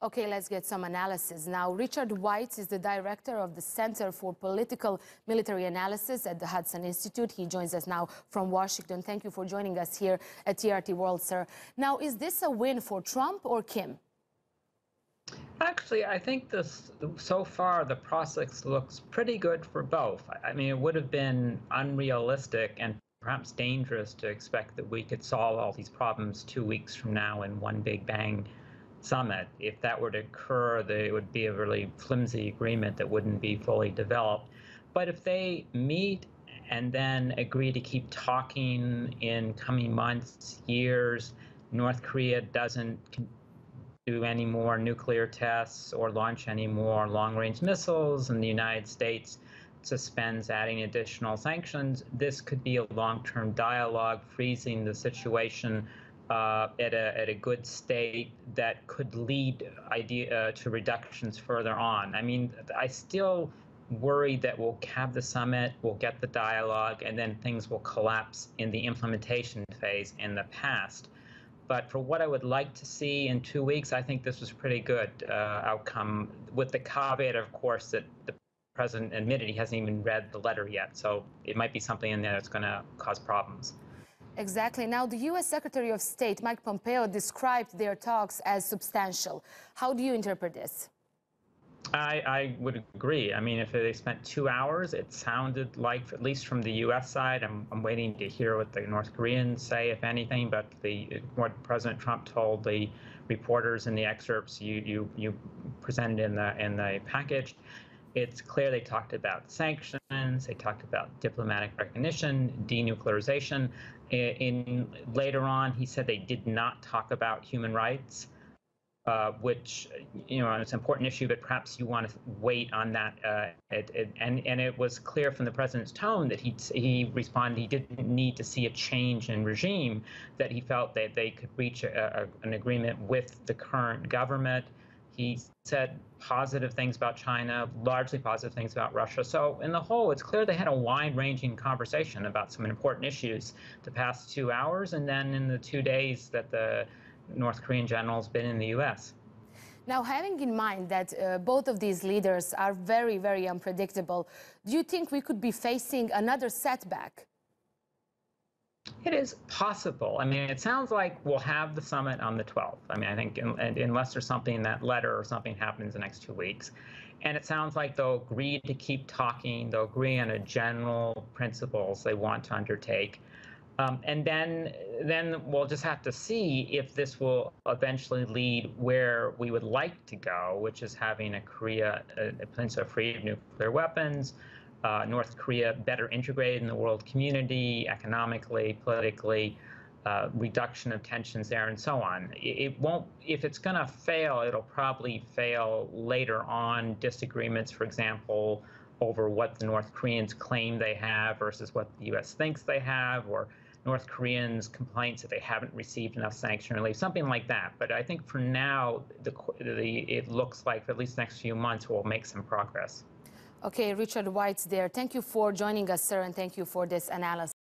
Okay, let's get some analysis now. Richard Weitz is the director of the Center for Political Military Analysis at the Hudson Institute. He joins us now from Washington. Thank you for joining us here at TRT World, sir. Now, is this a win for Trump or Kim? Actually, I think so far the process looks pretty good for both. I mean, it would have been unrealistic and perhaps dangerous to expect that we could solve all these problems 2 weeks from now in one big bang summit. If that were to occur, it would be a really flimsy agreement that wouldn't be fully developed. But if they meet and then agree to keep talking in coming months, years, North Korea doesn't do any more nuclear tests or launch any more long-range missiles, and the United States suspends adding additional sanctions, this could be a long-term dialogue, freezing the situation at a good state that could lead to reductions further on. I mean, I still worry that we'll have the summit, we'll get the dialogue, and then things will collapse in the implementation phase in the past. But for what I would like to see in 2 weeks, I think this was a pretty good outcome, with the caveat, of course, that the president admitted he hasn't even read the letter yet. So it might be something in there that's going to cause problems. Exactly. Now, the U.S. Secretary of State, Mike Pompeo, described their talks as substantial. How do you interpret this? I would agree. I mean, if they spent 2 hours, it sounded like, at least from the U.S. side, I'm waiting to hear what the North Koreans say, if anything, but what President Trump told the reporters in the excerpts you presented in the package, it's clear they talked about sanctions, they talked about diplomatic recognition, denuclearization. Later on, he said they did not talk about human rights. Which, you know, it's an important issue, but perhaps you want to wait on that. And it was clear from the president's tone that he responded he didn't need to see a change in regime, that he felt that they could reach an agreement with the current government. He said positive things about China, largely positive things about Russia. So in the whole, it's clear they had a wide-ranging conversation about some important issues the past 2 hours, and then in the 2 days that the North Korean general's been in the U.S. Now, having in mind that both of these leaders are very, very unpredictable, do you think we could be facing another setback? It is possible. I mean, it sounds like we'll have the summit on the 12th. I mean, I think unless there's something in that letter or something happens in the next 2 weeks. And it sounds like they'll agree to keep talking. They'll agree on a general principles they want to undertake. And then we'll just have to see if this will eventually lead where we would like to go, which is having a peninsula free of nuclear weapons, North Korea better integrated in the world community, economically, politically, reduction of tensions there, and so on. It won't, if it's going to fail, it'll probably fail later on. Disagreements, for example, over what the North Koreans claim they have versus what the U.S. thinks they have, or North Koreans' complaints that they haven't received enough sanction relief, something like that. But I think for now, it looks like for at least the next few months we'll make some progress. Okay, Richard Weitz there. Thank you for joining us, sir, and thank you for this analysis.